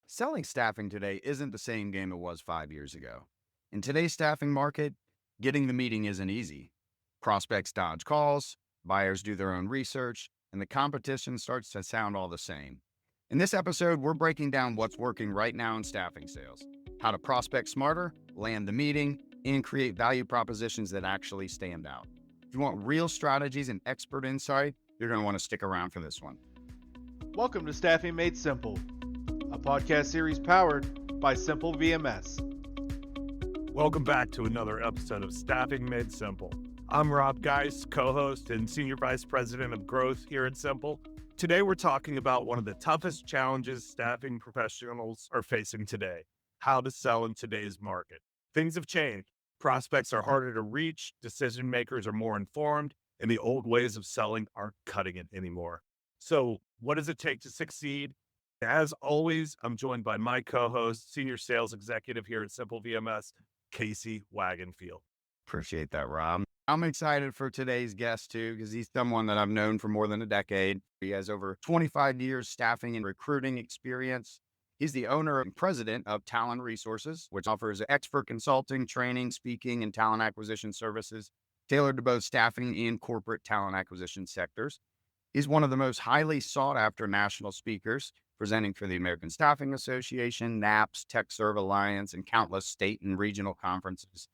Selling staffing today isn't the same game it was 5 years ago. In today's staffing market, getting the meeting isn't easy. Prospects dodge calls, buyers do their own research, and the competition starts to sound all the same. In this episode, we're breaking down what's working right now in staffing sales, how to prospect smarter, land the meeting, and create value propositions that actually stand out. If you want real strategies and expert insight, you're going to want to stick around for this one. Welcome to Staffing Made Simple, a podcast series powered by Simple VMS. Welcome back to another episode of Staffing Made Simple. I'm Rob Geist, co-host and Senior Vice President of Growth here at Simple. Today we're talking about one of the toughest challenges staffing professionals are facing today: how to sell in today's market. Things have changed. Prospects are harder to reach, decision makers are more informed, and the old ways of selling aren't cutting it anymore. So what does it take to succeed? As always, I'm joined by my co-host, Senior Sales Executive here at Simple VMS, Casey Wagonfield. Appreciate that, Rob. I'm excited for today's guest too, because he's someone that I've known for more than a decade. He has over 25 years staffing and recruiting experience. He's the owner and president of Tallann Resources, which offers expert consulting, training, speaking, and talent acquisition services tailored to both staffing and corporate talent acquisition sectors. He's one of the most highly sought after national speakers, presenting for the American Staffing Association, NAPS, TechServe Alliance, and countless state and regional conferences.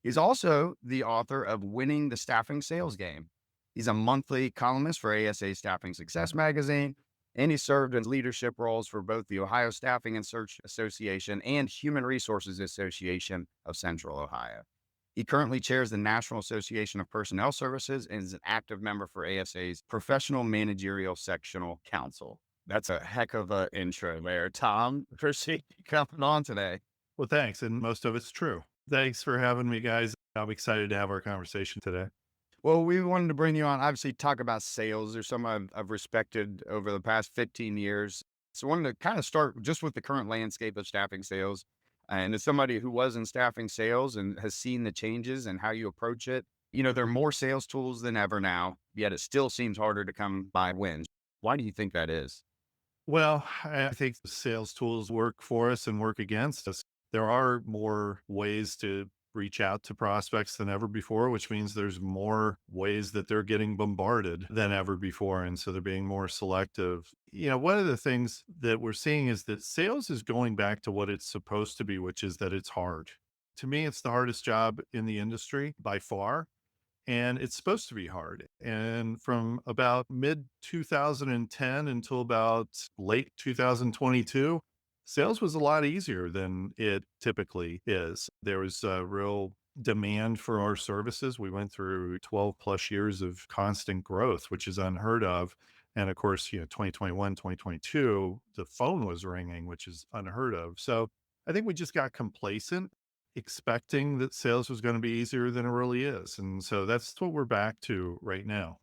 He's also the author of Winning the Staffing Sales Game. He's a monthly columnist for ASA Staffing Success magazine, and he served in leadership roles for both the Ohio Staffing and Search Association and Human Resources Association of Central Ohio. He currently chairs the National Association of Personnel Services and is an active member for ASA's Professional Managerial Sectional Council. That's a heck of an intro there, Tom. Appreciate you coming on today. Well, thanks. And most of it's true. Thanks for having me, guys. I'm excited to have our conversation today. Well, we wanted to bring you on, obviously, talk about sales. There's some I've respected over the past 15 years. So I wanted to kind of start just with the current landscape of staffing sales. And as somebody who was in staffing sales and has seen the changes and how you approach it, there are more sales tools than ever now, yet it still seems harder to come by wins. Why do you think that is? Well, I think sales tools work for us and work against us. There are more ways to reach out to prospects than ever before, which means there's more ways that they're getting bombarded than ever before. And so they're being more selective. One of the things that we're seeing is that sales is going back to what it's supposed to be, which is that it's hard. To me, it's the hardest job in the industry by far. And it's supposed to be hard. And from about mid 2010 until about late 2022, sales was a lot easier than it typically is. There was a real demand for our services. We went through 12 plus years of constant growth, which is unheard of. And of course, 2021, 2022, the phone was ringing, which is unheard of. So I think we just got complacent, expecting that sales was going to be easier than it really is. And so that's what we're back to right now.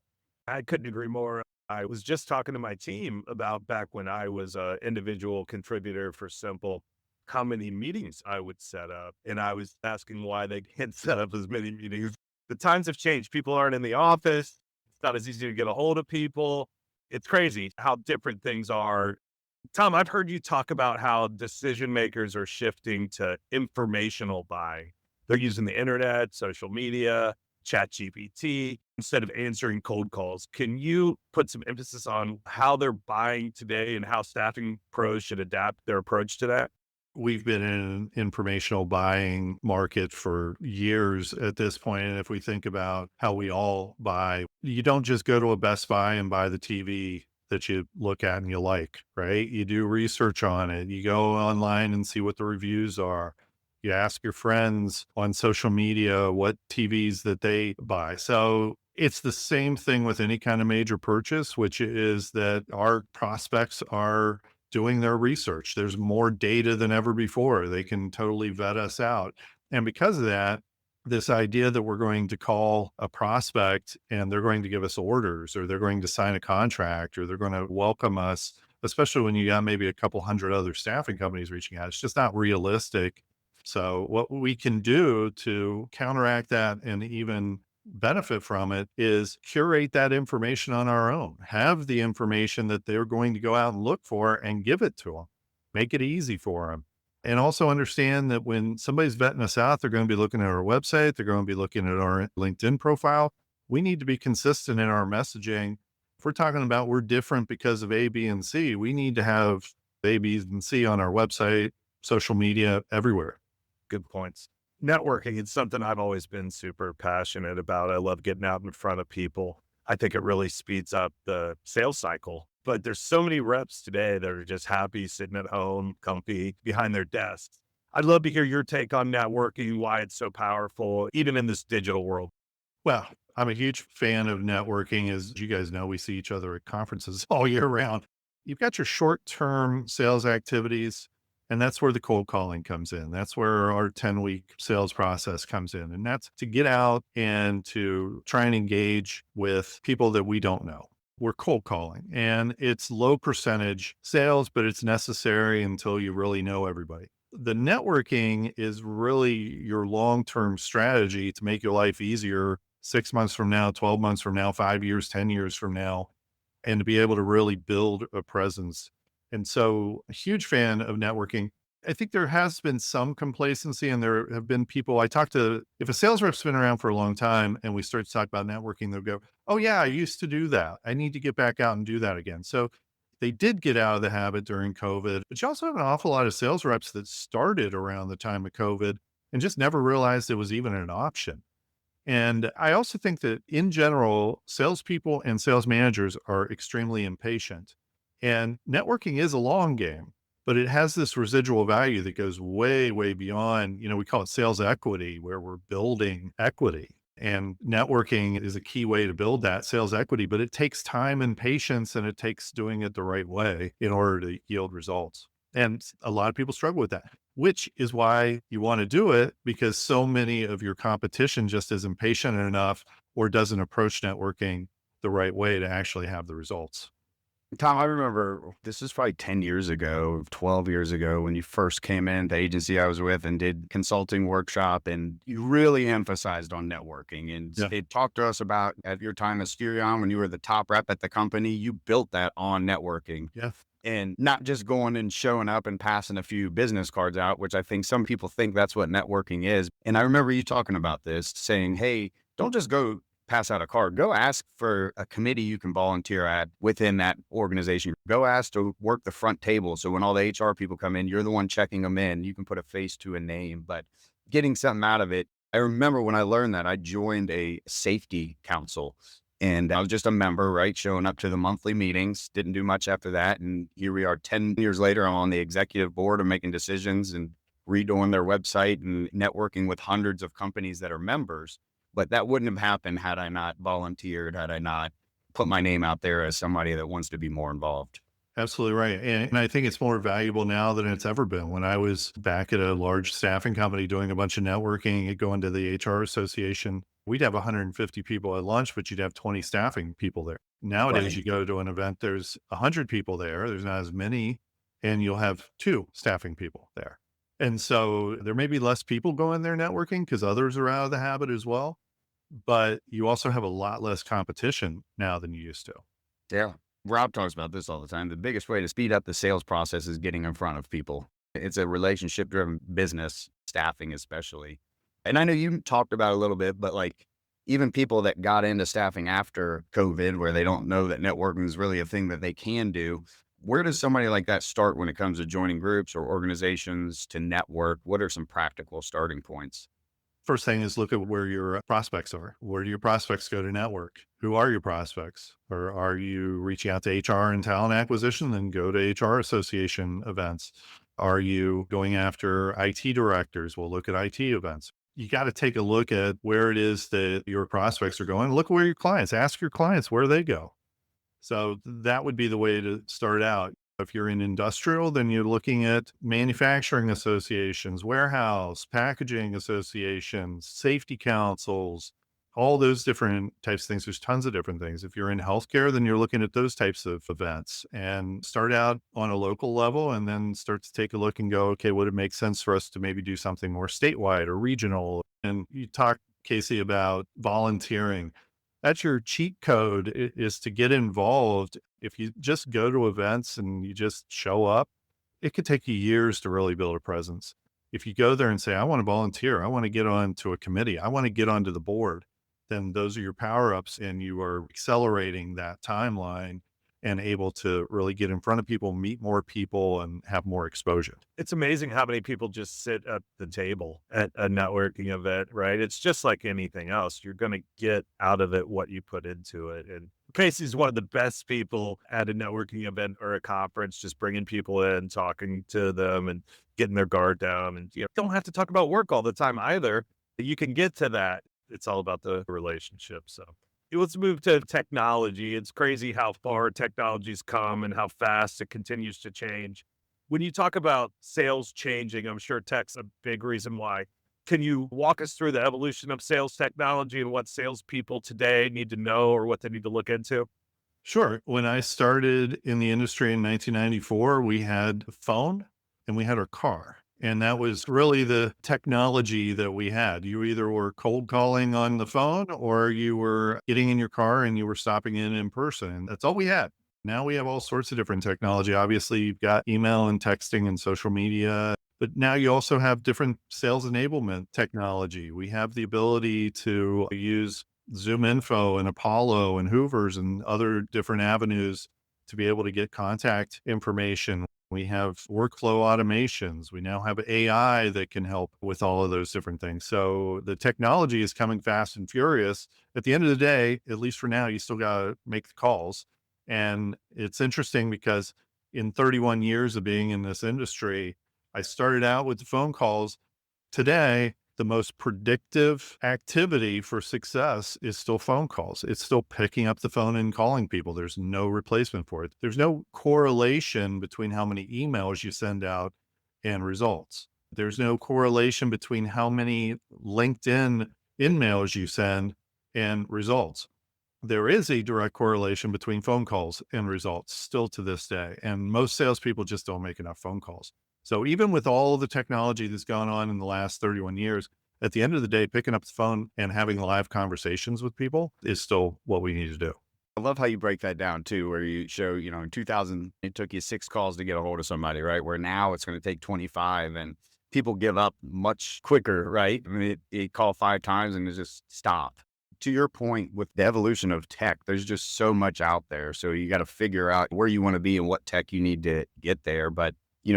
I couldn't agree more. I was just talking to my team about back when I was an individual contributor for Simple, how many meetings I would set up. And I was asking why they can't set up as many meetings. The times have changed. People aren't in the office. It's not as easy to get a hold of people. It's crazy how different things are. Tom, I've heard you talk about how decision makers are shifting to informational buying. They're using the internet, social media, ChatGPT, instead of answering cold calls. Can you put some emphasis on how they're buying today and how staffing pros should adapt their approach to that? We've been in an informational buying market for years at this point. And if we think about how we all buy, you don't just go to a Best Buy and buy the TV that you look at and you like, right? You do research on it. You go online and see what the reviews are. You ask your friends on social media what TVs that they buy. So it's the same thing with any kind of major purchase, which is that our prospects are doing their research. There's more data than ever before. They can totally vet us out. And because of that, this idea that we're going to call a prospect and they're going to give us orders, or they're going to sign a contract, or they're going to welcome us, especially when you got maybe a couple hundred other staffing companies reaching out, it's just not realistic. So what we can do to counteract that and even benefit from it is curate that information on our own, have the information that they're going to go out and look for and give it to them. make it easy for them. And also understand that when somebody's vetting us out, they're going to be looking at our website, they're going to be looking at our LinkedIn profile. We need to be consistent in our messaging. If we're talking about we're different because of A, B, and C, we need to have A, B, and C on our website, social media, everywhere. Good points. Networking is something I've always been super passionate about. I love getting out in front of people. I think it really speeds up the sales cycle. But there's so many reps today that are just happy sitting at home, comfy behind their desks. I'd love to hear your take on networking, why it's so powerful, even in this digital world. Well, I'm a huge fan of networking. As you guys know, we see each other at conferences all year round. You've got your short-term sales activities, and that's where the cold calling comes in. That's where our 10-week sales process comes in. And that's to get out and to try and engage with people that we don't know. We're cold calling, and it's low percentage sales, but it's necessary until you really know everybody. The networking is really your long-term strategy to make your life easier 6 months from now, 12 months from now, 5 years, 10 years from now, and to be able to really build a presence. And so, a huge fan of networking. I think there has been some complacency, and there have been people I talk to. If a sales rep's been around for a long time and we start to talk about networking, they'll go, "Oh, yeah, I used to do that. I need to get back out and do that again." So, they did get out of the habit during COVID, but you also have an awful lot of sales reps that started around the time of COVID and just never realized it was even an option. And I also think that in general, salespeople and sales managers are extremely impatient. And networking is a long game, but it has this residual value that goes way, way beyond, we call it sales equity, where we're building equity. And networking is a key way to build that sales equity, but it takes time and patience, and it takes doing it the right way in order to yield results. And a lot of people struggle with that, which is why you want to do it, because so many of your competition just isn't patient enough or doesn't approach networking the right way to actually have the results. Tom, I remember this is probably 10 years ago, 12 years ago, when you first came in, the agency I was with and did consulting workshop, and you really emphasized on networking. And Yeah. they talked to us about at your time at Stereon, when you were the top rep at the company, you built that on networking. Yeah. And not just going and showing up and passing a few business cards out, which I think some people think that's what networking is. And I remember you talking about this, saying, hey, don't just go pass out a card. Go ask for a committee you can volunteer at within that organization. Go ask to work the front table. So when all the HR people come in, you're the one checking them in. You can put a face to a name, but getting something out of it. I remember when I learned that, I joined a safety council. And I was just a member, right? Showing up to the monthly meetings, didn't do much after that. And here we are 10 years later, I'm on the executive board and making decisions and redoing their website and networking with hundreds of companies that are members. But that wouldn't have happened had I not volunteered, had I not put my name out there as somebody that wants to be more involved. Absolutely right. And I think it's more valuable now than it's ever been. When I was back at a large staffing company doing a bunch of networking and going to the HR association, we'd have 150 people at lunch, but you'd have 20 staffing people there. Nowadays, Right. you go to an event, there's 100 people there, there's not as many, and you'll have 2 staffing people there. And so there may be less people going there networking because others are out of the habit as well. But you also have a lot less competition now than you used to. Yeah. Rob talks about this all the time. The biggest way to speed up the sales process is getting in front of people. It's a relationship driven business, staffing especially. And I know you talked about it a little bit, but like even people that got into staffing after COVID, where they don't know that networking is really a thing that they can do. Where does somebody like that start when it comes to joining groups or organizations to network? What are some practical starting points? First thing is look at where your prospects are. Where do your prospects go to network? Who are your prospects? Or are you reaching out to HR and talent acquisition? Then go to HR association events. Are you going after IT directors? Well, look at IT events. You got to take a look at where it is that your prospects are going. Look where your clients, ask your clients where they go. So that would be the way to start out. If you're in industrial, then you're looking at manufacturing associations, warehouse, packaging associations, safety councils, all those different types of things. There's tons of different things. If you're in healthcare, then you're looking at those types of events and start out on a local level and then start to take a look and go, okay, would it make sense for us to maybe do something more statewide or regional? And you talk, Casey, about volunteering. That's your cheat code is to get involved. If you just go to events and you just show up, it could take you years to really build a presence. If you go there and say, I want to volunteer, I want to get onto a committee, I want to get onto the board, then those are your power ups and you are accelerating that timeline and able to really get in front of people, meet more people and have more exposure. It's amazing how many people just sit at the table at a networking event, right? It's just like anything else. You're going to get out of it what you put into it. And Casey's one of the best people at a networking event or a conference, just bringing people in, talking to them and getting their guard down. And you don't have to talk about work all the time either. You can get to that. It's all about the relationship. So let's move to technology. It's crazy how far technology's come and how fast it continues to change. When you talk about sales changing, I'm sure tech's a big reason why. Can you walk us through the evolution of sales technology and what salespeople today need to know or what they need to look into? Sure. When I started in the industry in 1994, we had a phone and we had our car. And that was really the technology that we had. You either were cold calling on the phone or you were getting in your car and you were stopping in person. And that's all we had. Now we have all sorts of different technology. Obviously, you've got email and texting and social media, but now you also have different sales enablement technology. We have the ability to use Zoom Info and Apollo and Hoovers and other different avenues to be able to get contact information. We have workflow automations. We now have AI that can help with all of those different things. So the technology is coming fast and furious. At the end of the day, at least for now, you still got to make the calls. And it's interesting because in 31 years of being in this industry, I started out with the phone calls. Today, the most predictive activity for success is still phone calls. It's still picking up the phone and calling people. There's no replacement for it. There's no correlation between how many emails you send out and results. There's no correlation between how many LinkedIn in-mails you send and results. There is a direct correlation between phone calls and results still to this day. And most salespeople just don't make enough phone calls. So even with all the technology that's gone on in the last 31 years, at the end of the day, picking up the phone and having live conversations with people is still what we need to do. I love how you break that down too, where you show, in 2000, it took you 6 calls to get a hold of somebody, right? Where now it's going to take 25 and people give up much quicker, right? I mean, it call 5 times and it just stop. To your point with the evolution of tech, there's just so much out there. So you got to figure out where you want to be and what tech you need to get there. But,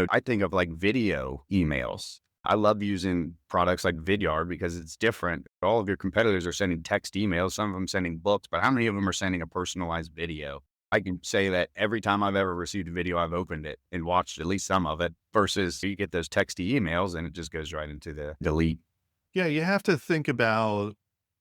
I think of like video emails. I love using products like Vidyard because it's different. All of your competitors are sending text emails, some of them sending books, but how many of them are sending a personalized video? I can say that every time I've ever received a video, I've opened it and watched at least some of it versus you get those texty emails and it just goes right into the delete. Yeah, you have to think about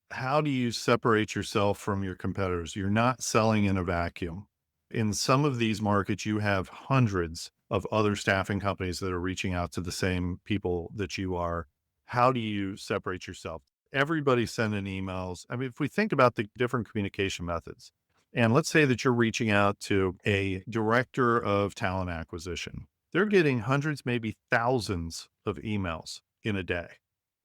how do you separate yourself from your competitors? You're not selling in a vacuum. In some of these markets, you have hundreds of other staffing companies that are reaching out to the same people that you are. How do you separate yourself? Everybody's sending emails. I mean, if we think about the different communication methods, and let's say that you're reaching out to a director of talent acquisition, they're getting hundreds, maybe thousands of emails in a day.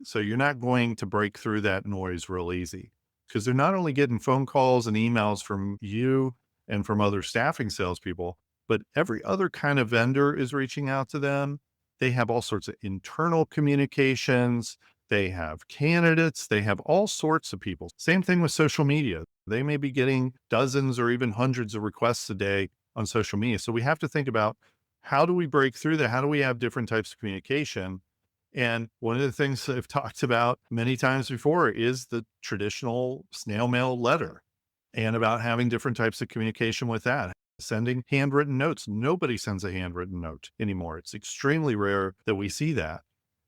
So you're not going to break through that noise real easy because they're not only getting phone calls and emails from you and from other staffing salespeople, but every other kind of vendor is reaching out to them. They have all sorts of internal communications. They have candidates. They have all sorts of people. Same thing with social media. They may be getting dozens or even hundreds of requests a day on social media. So we have to think about how do we break through that? How do we have different types of communication? And one of the things I've talked about many times before is the traditional snail mail letter and about having different types of communication with that. Sending handwritten notes. Nobody sends a handwritten note anymore. It's extremely rare that we see that.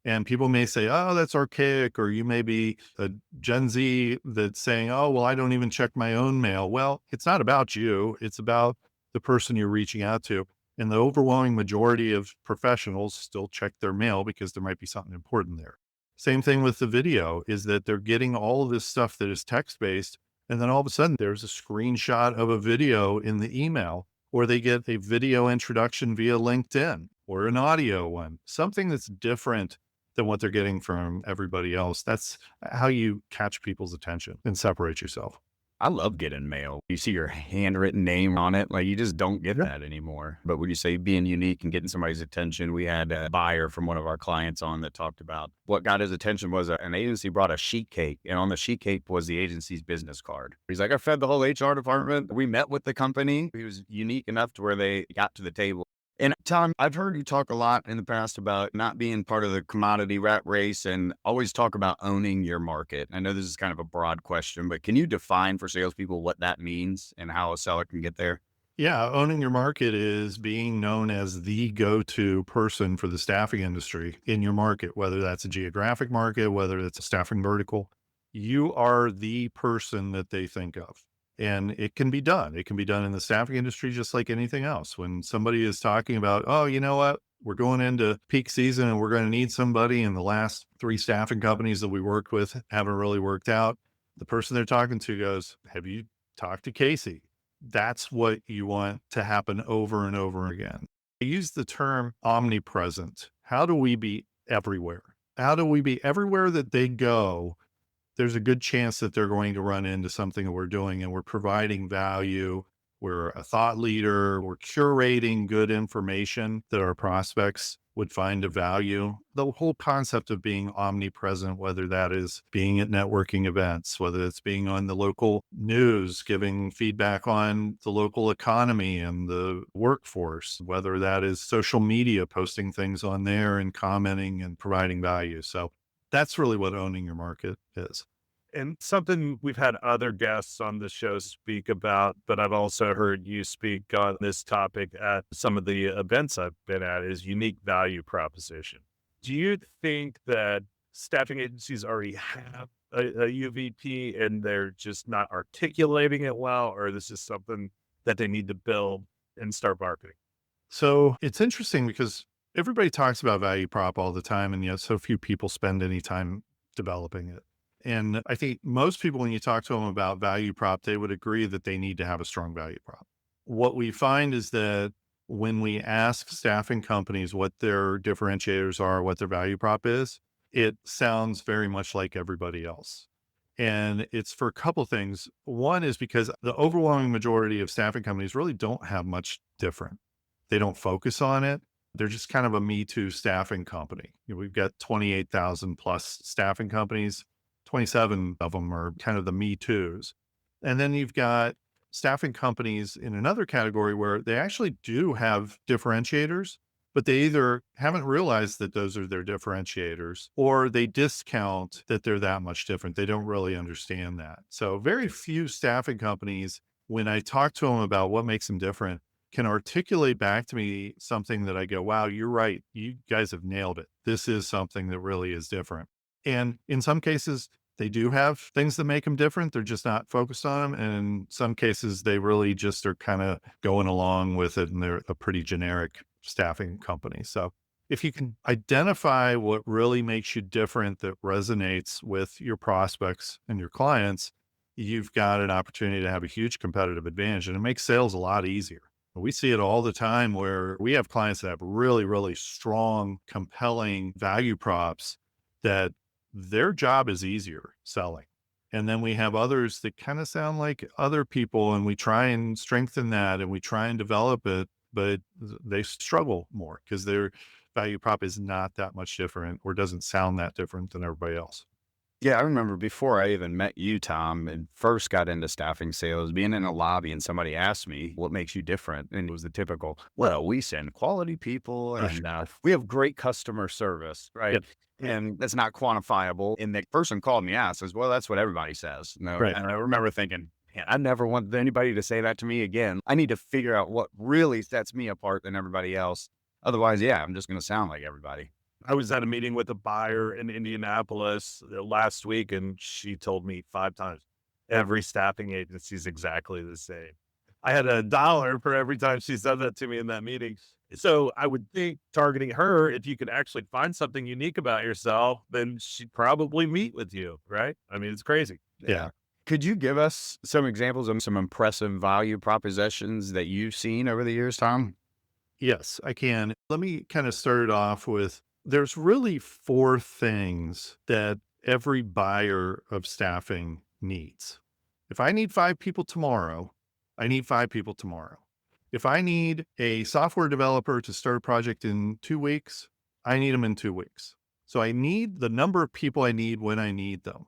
And people may say, oh, that's archaic, or you may be a Gen Z that's saying, oh, well, I don't even check my own mail. Well, it's not about you. It's about the person you're reaching out to. And the overwhelming majority of professionals still check their mail because there might be something important there. Same thing with the video is that they're getting all of this stuff that is text-based. And then all of a sudden there's a screenshot of a video in the email, or they get a video introduction via LinkedIn or an audio one, something that's different than what they're getting from everybody else. That's how you catch people's attention and separate yourself. I love getting mail. You see your handwritten name on it. Like, you just don't get that anymore. But when you say being unique and getting somebody's attention, we had a buyer from one of our clients on that talked about what got his attention was an agency brought a sheet cake, and on the sheet cake was the agency's business card. He's like, I fed the whole HR department. We met with the company. He was unique enough to where they got to the table. And Tom, I've heard you talk a lot in the past about not being part of the commodity rat race and always talk about owning your market. I know this is kind of a broad question, but can you define for salespeople what that means and how a seller can get there? Yeah, owning your market is being known as the go-to person for the staffing industry in your market, whether that's a geographic market, whether it's a staffing vertical. You are the person that they think of. And it can be done. It can be done in the staffing industry just like anything else. When somebody is talking about, oh, you know what? We're going into peak season and we're going to need somebody, and the last 3 staffing companies that we worked with haven't really worked out. The person they're talking to goes, have you talked to Casey? That's what you want to happen over and over again. I use the term omnipresent. How do we be everywhere? How do we be everywhere that they go? There's a good chance that they're going to run into something that we're doing, and we're providing value. We're a thought leader. We're curating good information that our prospects would find of value. The whole concept of being omnipresent, whether that is being at networking events, whether it's being on the local news, giving feedback on the local economy and the workforce, whether that is social media, posting things on there and commenting and providing value. So that's really what owning your market is. And something we've had other guests on the show speak about, but I've also heard you speak on this topic at some of the events I've been at, is unique value proposition. Do you think that staffing agencies already have a UVP and they're just not articulating it well, or this is something that they need to build and start marketing? So it's interesting because everybody talks about value prop all the time, and yet so few people spend any time developing it. And I think most people, when you talk to them about value prop, they would agree that they need to have a strong value prop. What we find is that when we ask staffing companies what their differentiators are, what their value prop is, it sounds very much like everybody else. And it's for a couple things. One is because the overwhelming majority of staffing companies really don't have much different. They don't focus on it. They're just kind of a Me Too staffing company. We've got 28,000 plus staffing companies. 27 of them are kind of the Me Too's. And then you've got staffing companies in another category where they actually do have differentiators, but they either haven't realized that those are their differentiators, or they discount that they're that much different. They don't really understand that. So very few staffing companies, when I talk to them about what makes them different, can articulate back to me something that I go, wow, you're right. You guys have nailed it. This is something that really is different. And in some cases, they do have things that make them different. They're just not focused on them. And in some cases, they really just are kind of going along with it, and they're a pretty generic staffing company. So if you can identify what really makes you different that resonates with your prospects and your clients, you've got an opportunity to have a huge competitive advantage, and it makes sales a lot easier. We see it all the time where we have clients that have really, really strong, compelling value props that their job is easier selling. And then we have others that kind of sound like other people, and we try and strengthen that and we try and develop it, but they struggle more because their value prop is not that much different or doesn't sound that different than everybody else. Yeah, I remember before I even met you, Tom, and first got into staffing sales, being in a lobby and somebody asked me, what makes you different? And it was the typical, well, we send quality people and we have great customer service, right? Yep. And that's not quantifiable. And the person called me asked says, well, that's what everybody says. No. Right. And I remember thinking, man, I never want anybody to say that to me again. I need to figure out what really sets me apart than everybody else. Otherwise, yeah, I'm just going to sound like everybody. I was at a meeting with a buyer in Indianapolis last week, and she told me 5 times, every staffing agency is exactly the same. I had $1 for every time she said that to me in that meeting. So I would think targeting her, if you could actually find something unique about yourself, then she'd probably meet with you, right? I mean, it's crazy. Yeah. Could you give us some examples of some impressive value propositions that you've seen over the years, Tom? Yes, I can. Let me kind of start it off with, there's really 4 things that every buyer of staffing needs. If I need 5 people tomorrow, I need 5 people tomorrow. If I need a software developer to start a project in 2 weeks, I need them in 2 weeks. So I need the number of people I need when I need them.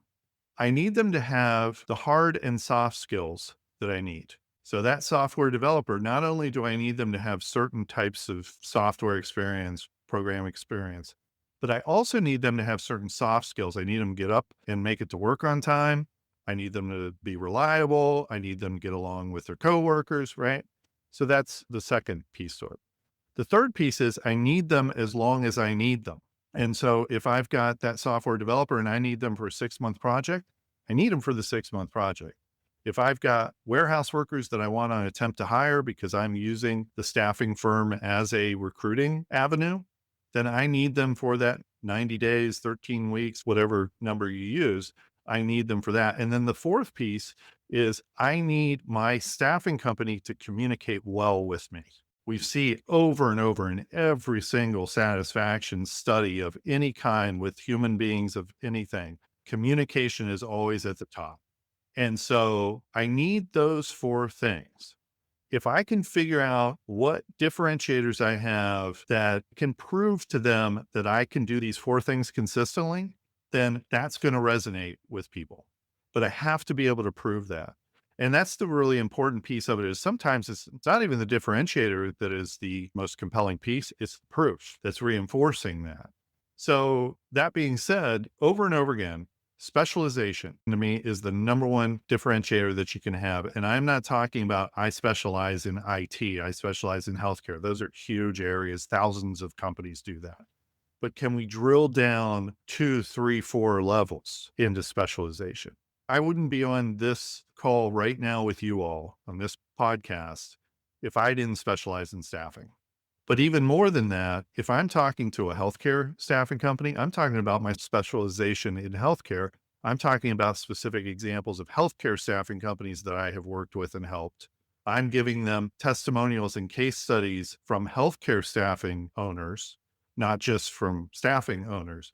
I need them to have the hard and soft skills that I need. So that software developer, not only do I need them to have certain types of software experience, program experience, but I also need them to have certain soft skills. I need them to get up and make it to work on time. I need them to be reliable. I need them to get along with their coworkers, right? So that's the second piece to it. The third piece is I need them as long as I need them. And so if I've got that software developer and I need them for a 6-month project, I need them for the 6-month project. If I've got warehouse workers that I want to attempt to hire because I'm using the staffing firm as a recruiting avenue, then I need them for that 90 days, 13 weeks, whatever number you use. I need them for that. And then the fourth piece is I need my staffing company to communicate well with me. We see it over and over in every single satisfaction study of any kind with human beings of anything. Communication is always at the top. And so I need those four things. If I can figure out what differentiators I have that can prove to them that I can do these four things consistently, then that's going to resonate with people. But I have to be able to prove that. And that's the really important piece of it is sometimes it's not even the differentiator that is the most compelling piece. It's the proof that's reinforcing that. So that being said, over and over again, specialization to me is the number one differentiator that you can have. And I'm not talking about I specialize in IT, I specialize in healthcare. Those are huge areas. Thousands of companies do that. But can we drill down 2, 3, 4 levels into specialization? I wouldn't be on this call right now with you all on this podcast if I didn't specialize in staffing. But even more than that, if I'm talking to a healthcare staffing company, I'm talking about my specialization in healthcare. I'm talking about specific examples of healthcare staffing companies that I have worked with and helped. I'm giving them testimonials and case studies from healthcare staffing owners, not just from staffing owners.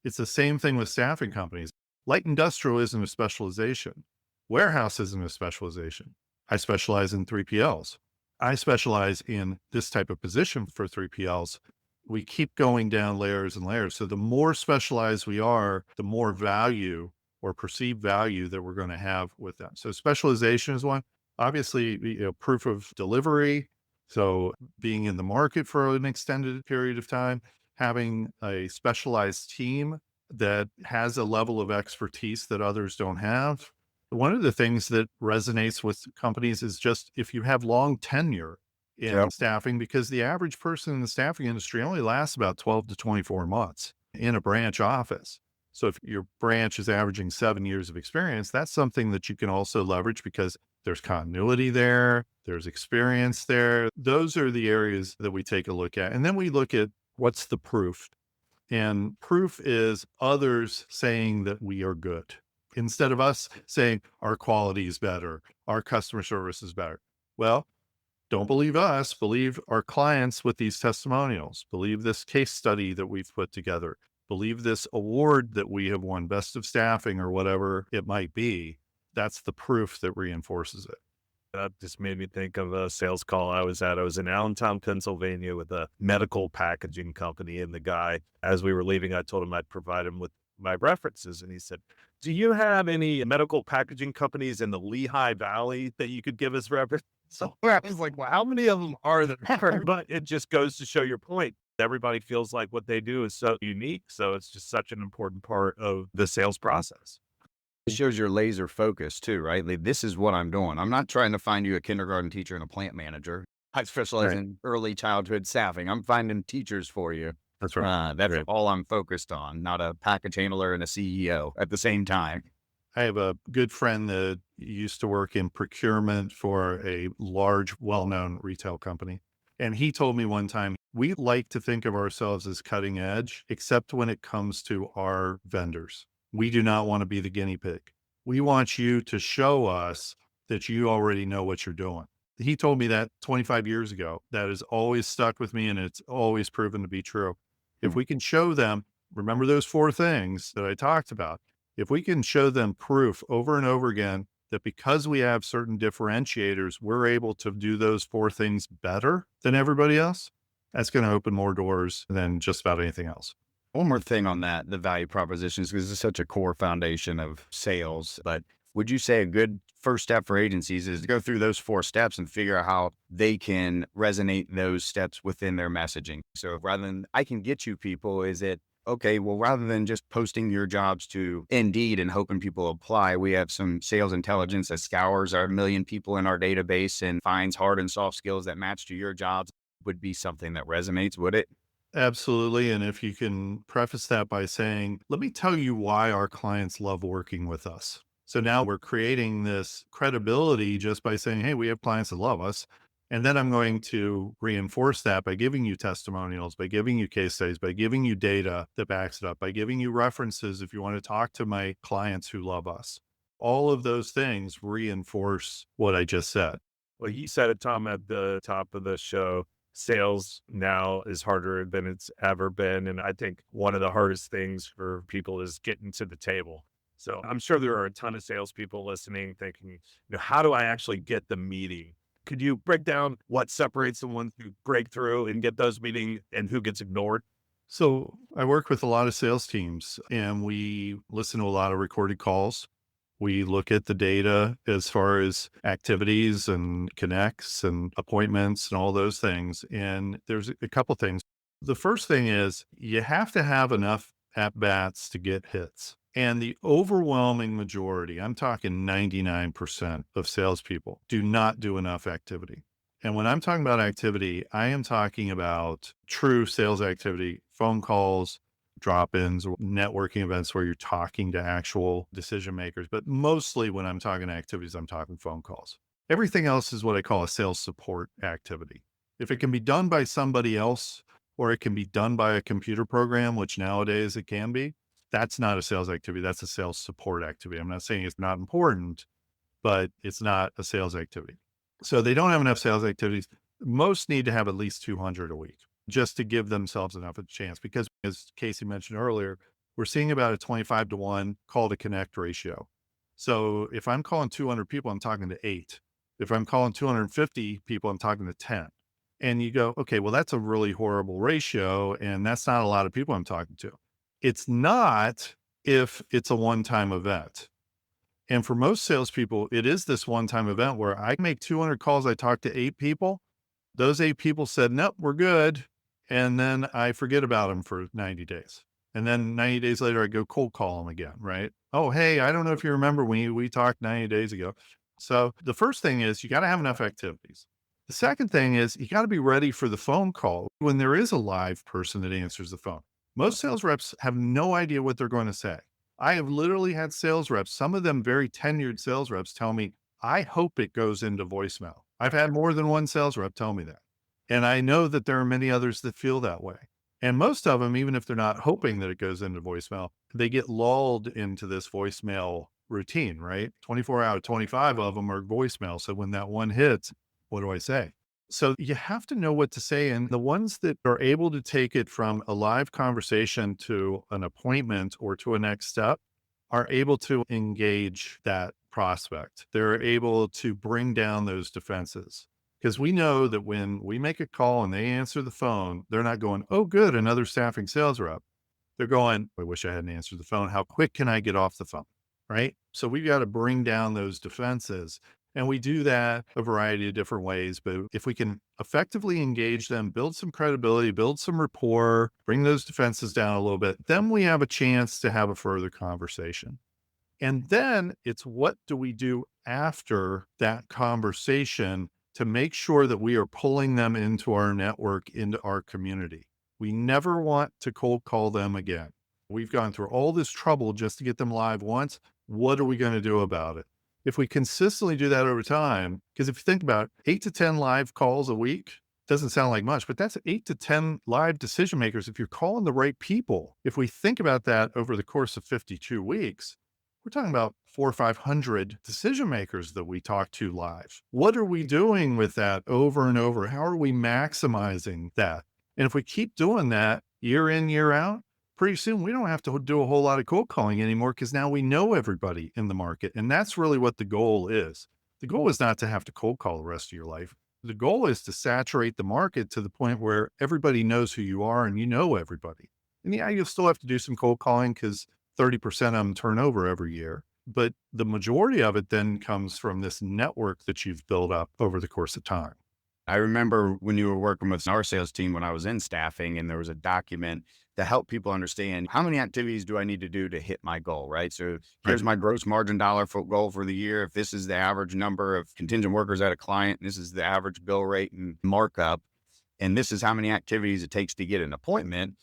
It's the same thing with staffing companies. Light industrial isn't a specialization. Warehouse isn't a specialization. I specialize in 3PLs. I specialize in this type of position for 3PLs. We keep going down layers and layers. So the more specialized we are, the more value or perceived value that we're going to have with them. So specialization is one. Obviously, proof of delivery. So being in the market for an extended period of time, having a specialized team that has a level of expertise that others don't have. One of the things that resonates with companies is just if you have long tenure in staffing, because the average person in the staffing industry only lasts about 12 to 24 months in a branch office. So if your branch is averaging 7 years of experience, that's something that you can also leverage because there's continuity there, there's experience there. Those are the areas that we take a look at. And then we look at what's the proof. And proof is others saying that we are good. Instead of us saying our quality is better, our customer service is better. Well, don't believe us, believe our clients with these testimonials, believe this case study that we've put together, believe this award that we have won, best of staffing or whatever it might be. That's the proof that reinforces it. That just made me think of a sales call I was at. I was in Allentown, Pennsylvania with a medical packaging company. And the guy, as we were leaving, I told him I'd provide him with my references. And he said, do you have any medical packaging companies in the Lehigh Valley that you could give us reference? So I was like, well, how many of them are there? But it just goes to show your point. Everybody feels like what they do is so unique. So it's just such an important part of the sales process. It shows your laser focus too, right? Like, this is what I'm doing. I'm not trying to find you a kindergarten teacher and a plant manager. I specialize in early childhood staffing. I'm finding teachers for you. That's right. That's all I'm focused on, not a package handler and a CEO at the same time. I have a good friend that used to work in procurement for a large, well-known retail company. And he told me one time, we like to think of ourselves as cutting edge, except when it comes to our vendors. We do not want to be the guinea pig. We want you to show us that you already know what you're doing. He told me that 25 years ago. That has always stuck with me and it's always proven to be true. If we can show them, remember those four things that I talked about, if we can show them proof over and over again that because we have certain differentiators, we're able to do those 4 things better than everybody else, that's going to open more doors than just about anything else. One more thing on that, the value propositions, because it's such a core foundation of sales. But would you say a good first step for agencies is to go through those 4 steps and figure out how they can resonate those steps within their messaging? So rather than I can get you people, is it, okay, well, rather than just posting your jobs to Indeed and hoping people apply, we have some sales intelligence that scours our 1,000,000 people in our database and finds hard and soft skills that match to your jobs, would be something that resonates, would it? Absolutely. And if you can preface that by saying, let me tell you why our clients love working with us. So now we're creating this credibility just by saying, hey, we have clients that love us. And then I'm going to reinforce that by giving you testimonials, by giving you case studies, by giving you data that backs it up, by giving you references if you want to talk to my clients who love us. All of those things reinforce what I just said. Well, you said it, Tom, at the top of the show. Sales now is harder than it's ever been. And I think one of the hardest things for people is getting to the table. So I'm sure there are a ton of salespeople listening thinking, how do I actually get the meeting? Could you break down what separates the ones who break through and get those meetings and who gets ignored? So I work with a lot of sales teams and we listen to a lot of recorded calls. We look at the data as far as activities and connects and appointments and all those things. And there's a couple things. The first thing is you have to have enough at bats to get hits. And the overwhelming majority, I'm talking 99% of salespeople, do not do enough activity. And when I'm talking about activity, I am talking about true sales activity, phone calls, drop-ins or networking events where you're talking to actual decision makers. But mostly when I'm talking activities, I'm talking phone calls. Everything else is what I call a sales support activity. If it can be done by somebody else or it can be done by a computer program, which nowadays it can be, that's not a sales activity. That's a sales support activity. I'm not saying it's not important, but it's not a sales activity. So they don't have enough sales activities. Most need to have at least 200 a week just to give themselves enough of a chance. Because as Casey mentioned earlier, we're seeing about a 25-to-1 call to connect ratio. So if I'm calling 200 people, I'm talking to 8. If I'm calling 250 people, I'm talking to 10. And you go, okay, well, that's a really horrible ratio. And that's not a lot of people I'm talking to. It's not if it's a one-time event. And for most salespeople, it is this one-time event where I make 200 calls. I talk to 8 people. Those 8 people said, nope, we're good. And then I forget about them for 90 days. And then 90 days later, I go cold call them again, right? Oh, hey, I don't know if you remember when we talked 90 days ago. So the first thing is you got to have enough activities. The second thing is you got to be ready for the phone call when there is a live person that answers the phone. Most sales reps have no idea what they're going to say. I have literally had sales reps, some of them very tenured sales reps, tell me, I hope it goes into voicemail. I've had more than one sales rep tell me that. And I know that there are many others that feel that way. And most of them, even if they're not hoping that it goes into voicemail, they get lulled into this voicemail routine, right? 24 out of 25 of them are voicemail. So when that one hits, what do I say? So you have to know what to say. And the ones that are able to take it from a live conversation to an appointment or to a next step are able to engage that prospect. They're able to bring down those defenses. Because we know that when we make a call and they answer the phone, they're not going, oh, good, another staffing sales rep. They're going, I wish I hadn't answered the phone. How quick can I get off the phone? Right. So we've got to bring down those defenses. And we do that a variety of different ways. But if we can effectively engage them, build some credibility, build some rapport, bring those defenses down a little bit, then we have a chance to have a further conversation. And then it's what do we do after that conversation to make sure that we are pulling them into our network, into our community. We never want to cold call them again. We've gone through all this trouble just to get them live once. What are we going to do about it? If we consistently do that over time, because if you think about it, 8 to 10 live calls a week, doesn't sound like much, but that's 8 to 10 live decision makers. If you're calling the right people, if we think about that over the course of 52 weeks, we're talking about 400 or 500 decision makers that we talk to live. What are we doing with that over and over? How are we maximizing that? And if we keep doing that year in, year out, pretty soon we don't have to do a whole lot of cold calling anymore because now we know everybody in the market. And that's really what the goal is. The goal is not to have to cold call the rest of your life. The goal is to saturate the market to the point where everybody knows who you are and you know everybody. And yeah, you'll still have to do some cold calling because 30% of them turn over every year. But the majority of it then comes from this network that you've built up over the course of time. I remember when you were working with our sales team when I was in staffing, and there was a document to help people understand how many activities do I need to do to hit my goal, right? So Right. here's my gross margin dollar for goal for the year. If this is the average number of contingent workers at a client, this is the average bill rate and markup, and this is how many activities it takes to get an appointment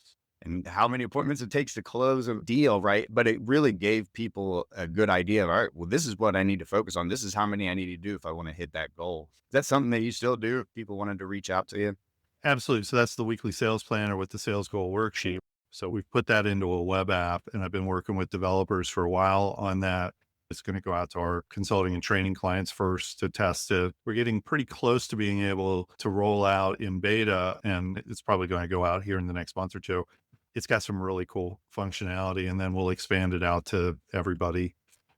and how many appointments it takes to close a deal, right? But it really gave people a good idea of, all right, well, this is what I need to focus on. This is how many I need to do if I want to hit that goal. Is that something that you still do if people wanted to reach out to you? Absolutely. So that's the weekly sales planner with the sales goal worksheet. So we've put that into a web app, and I've been working with developers for a while on that. It's going to go out to our consulting and training clients first to test it. We're getting pretty close to being able to roll out in beta, and it's probably going to go out here in the next month or two. It's got some really cool functionality, and then we'll expand it out to everybody.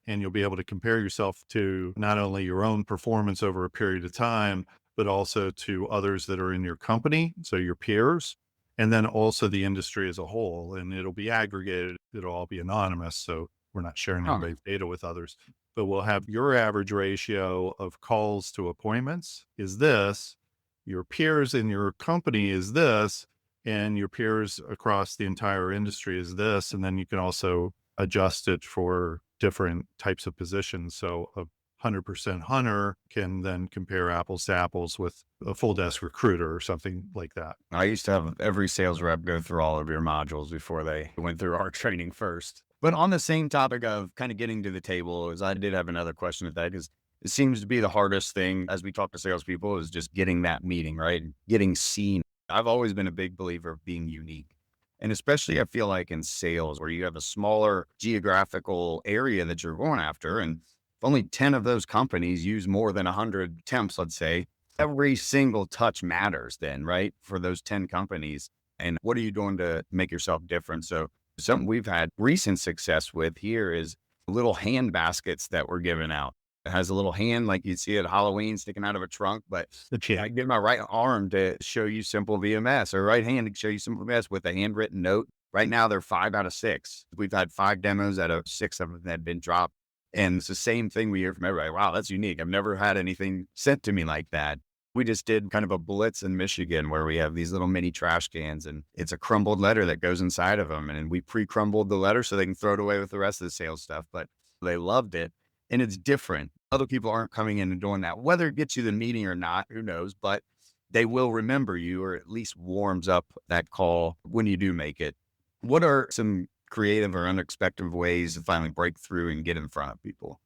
And you'll be able to compare yourself to not only your own performance over a period of time, but also to others that are in your company, so your peers, and then also the industry as a whole. And it'll be aggregated, it'll all be anonymous. So we're not sharing Huh. anybody's data with others, but we'll have your average ratio of calls to appointments is this, your peers in your company is this, and your peers across the entire industry is this. And then you can also adjust it for different types of positions. So a 100% hunter can then compare apples to apples with a full desk recruiter or something like that. I used to have every sales rep go through all of your modules before they went through our training first. But on the same topic of kind of getting to the table, is I did have another question with that because it seems to be the hardest thing as we talk to salespeople is just getting that meeting, right? Getting seen. I've always been a big believer of being unique. And especially I feel like in sales where you have a smaller geographical area that you're going after. And if only 10 of those companies use more than 100 temps, let's say, every single touch matters then, right? For those 10 companies. And what are you doing to make yourself different? So something we've had recent success with here is little hand baskets that we're giving out. It has a little hand like you'd see at Halloween sticking out of a trunk, but I give my right arm to show you simple VMS or right hand to show you simple VMS with a handwritten note. Right now they're 5 out of 6. We've had 5 demos out of 6 of them that had been dropped. And it's the same thing we hear from everybody. Wow, that's unique. I've never had anything sent to me like that. We just did kind of a blitz in Michigan where we have these little mini trash cans and it's a crumbled letter that goes inside of them. And we pre-crumbled the letter so they can throw it away with the rest of the sales stuff, but they loved it. And it's different. Other people aren't coming in and doing that. Whether it gets you the meeting or not, who knows, but they will remember you or at least warms up that call when you do make it. What are some creative or unexpected ways to finally break through and get in front of people?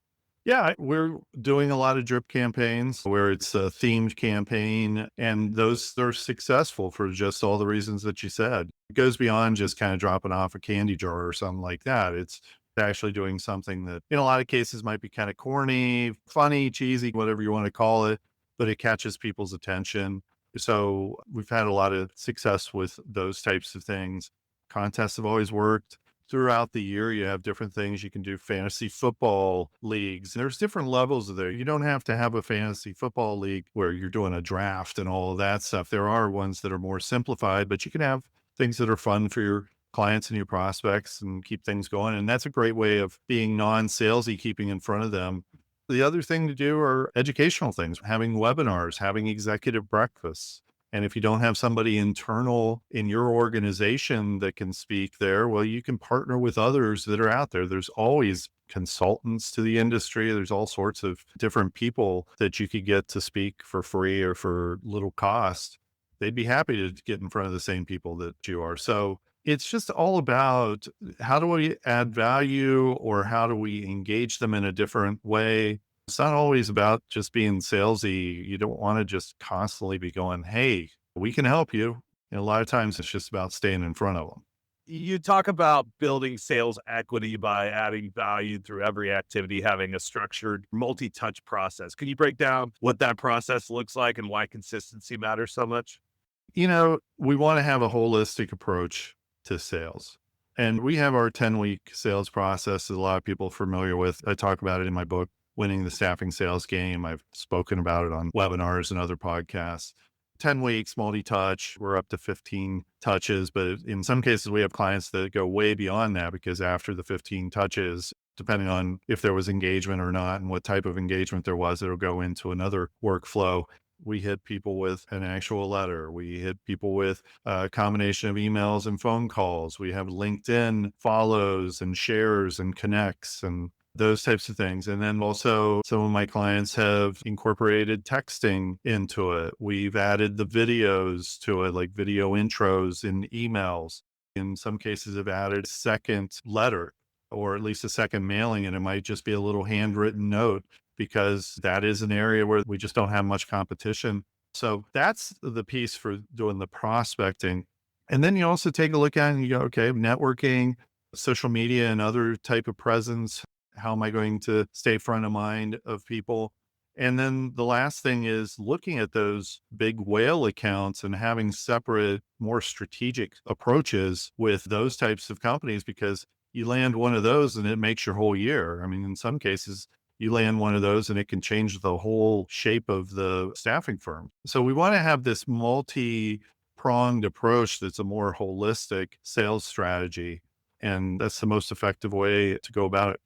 Yeah, we're doing a lot of drip campaigns where it's a themed campaign, and those they're successful for just all the reasons that you said. It goes beyond just kind of dropping off a candy jar or something like that. It's actually doing something that in a lot of cases might be kind of corny, funny, cheesy, whatever you want to call it, but it catches people's attention. So we've had a lot of success with those types of things. Contests have always worked. Throughout the year, you have different things. You can do fantasy football leagues. There's different levels of there. You don't have to have a fantasy football league where you're doing a draft and all of that stuff. There are ones that are more simplified, but you can have things that are fun for your clients and your prospects and keep things going. And that's a great way of being non-salesy, keeping in front of them. The other thing to do are educational things, having webinars, having executive breakfasts. And if you don't have somebody internal in your organization that can speak there, well, you can partner with others that are out there. There's always consultants to the industry. There's all sorts of different people that you could get to speak for free or for little cost. They'd be happy to get in front of the same people that you are. So it's just all about how do we add value or how do we engage them in a different way. It's not always about just being salesy. You don't want to just constantly be going, hey, we can help you. And a lot of times it's just about staying in front of them. You talk about building sales equity by adding value through every activity, having a structured multi-touch process. Can you break down what that process looks like and why consistency matters so much? We want to have a holistic approach to sales. And we have our 10-week sales process that a lot of people are familiar with. I talk about it in my book, Winning the Staffing Sales Game. I've spoken about it on webinars and other podcasts. 10 weeks, multi-touch, we're up to 15 touches, but in some cases we have clients that go way beyond that because after the 15 touches, depending on if there was engagement or not and what type of engagement there was, it'll go into another workflow. We hit people with an actual letter. We hit people with a combination of emails and phone calls. We have LinkedIn follows and shares and connects and those types of things. And then also some of my clients have incorporated texting into it. We've added the videos to it, like video intros in emails. In some cases have added second letter or at least a second mailing, and it might just be a little handwritten note because that is an area where we just don't have much competition. So that's the piece for doing the prospecting. And then you also take a look at it and you go, okay, networking, social media and other type of presence. How am I going to stay front of mind of people? And then the last thing is looking at those big whale accounts and having separate, more strategic approaches with those types of companies, because you land one of those and it makes your whole year. I mean, in some cases, you land one of those and it can change the whole shape of the staffing firm. So we want to have this multi-pronged approach that's a more holistic sales strategy. And that's the most effective way to go about it.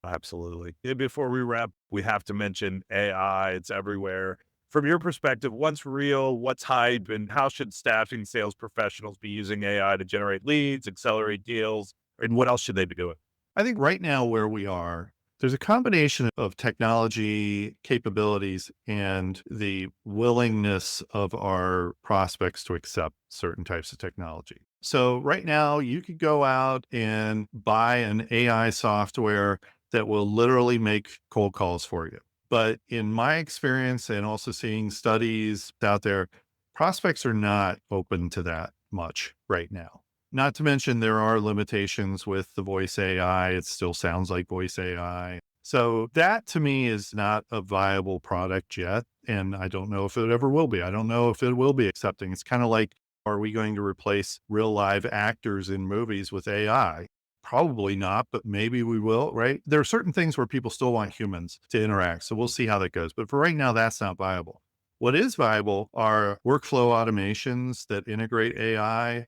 Absolutely. And before we wrap, we have to mention AI. It's everywhere. From your perspective, what's real, what's hype, and how should staffing sales professionals be using AI to generate leads, accelerate deals, and what else should they be doing? I think right now where we are, there's a combination of technology capabilities and the willingness of our prospects to accept certain types of technology. So right now you could go out and buy an AI software that will literally make cold calls for you. But in my experience and also seeing studies out there, prospects are not open to that much right now. Not to mention there are limitations with the voice AI. It still sounds like voice AI. So that to me is not a viable product yet. And I don't know if it ever will be. I don't know if it will be accepting. It's kind of like, are we going to replace real live actors in movies with AI? Probably not, but maybe we will, right? There are certain things where people still want humans to interact. So we'll see how that goes. But for right now, that's not viable. What is viable are workflow automations that integrate AI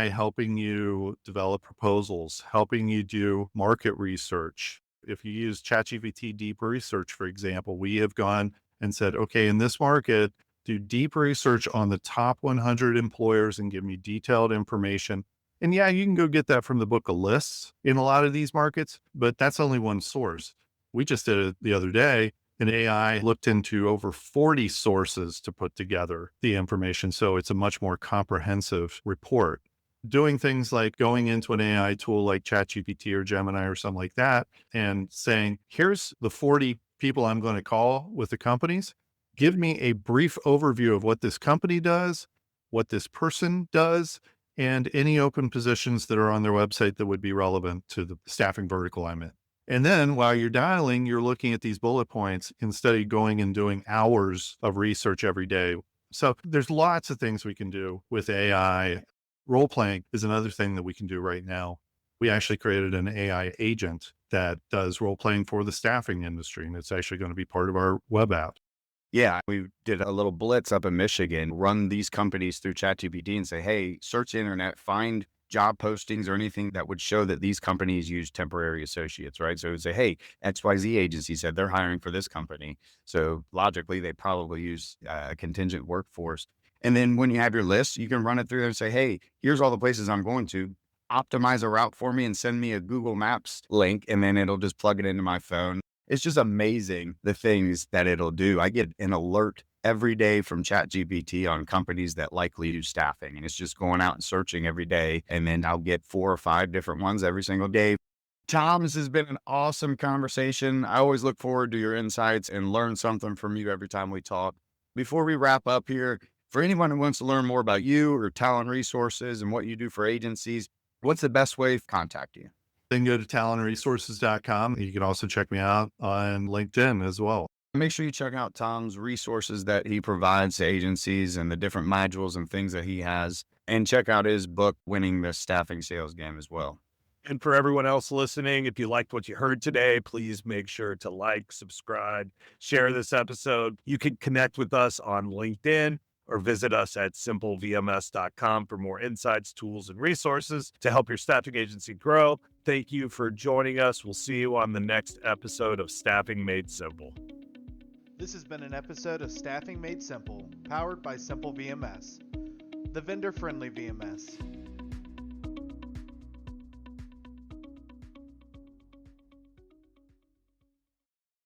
helping you develop proposals, helping you do market research. If you use ChatGPT deep research, for example, we have gone and said, okay, in this market, do deep research on the top 100 employers and give me detailed information. And yeah, you can go get that from the book of lists in a lot of these markets, but that's only one source. We just did it the other day. And AI looked into over 40 sources to put together the information. So it's a much more comprehensive report. Doing things like going into an AI tool like ChatGPT or Gemini or something like that and saying, here's the 40 people I'm going to call with the companies. Give me a brief overview of what this company does, what this person does, and any open positions that are on their website that would be relevant to the staffing vertical I'm in. And then while you're dialing, you're looking at these bullet points instead of going and doing hours of research every day. So there's lots of things we can do with AI. Role playing is another thing that we can do right now. We actually created an AI agent that does role playing for the staffing industry, and it's actually going to be part of our web app. Yeah, we did a little blitz up in Michigan, run these companies through ChatGPT and say, hey, search the internet, find job postings or anything that would show that these companies use temporary associates, right? So it would say, hey, XYZ agency said they're hiring for this company. So logically, they probably use a contingent workforce. And then when you have your list, you can run it through there and say, hey, here's all the places I'm going to. Optimize a route for me and send me a Google Maps link, and then it'll just plug it into my phone. It's just amazing the things that it'll do. I get an alert every day from ChatGPT on companies that likely do staffing, and it's just going out and searching every day. And then I'll get 4 or 5 different ones every single day. Tom, this has been an awesome conversation. I always look forward to your insights and learn something from you every time we talk. Before we wrap up here, for anyone who wants to learn more about you or Tallann Resources and what you do for agencies, what's the best way to contact you? Then go to TallannResources.com. You can also check me out on LinkedIn as well. Make sure you check out Tom's resources that he provides to agencies and the different modules and things that he has. And check out his book, Winning the Staffing Sales Game, as well. And for everyone else listening, if you liked what you heard today, please make sure to like, subscribe, share this episode. You can connect with us on LinkedIn or visit us at simplevms.com for more insights, tools, and resources to help your staffing agency grow. Thank you for joining us. We'll see you on the next episode of Staffing Made Simple. This has been an episode of Staffing Made Simple, powered by Simple VMS, the vendor-friendly VMS.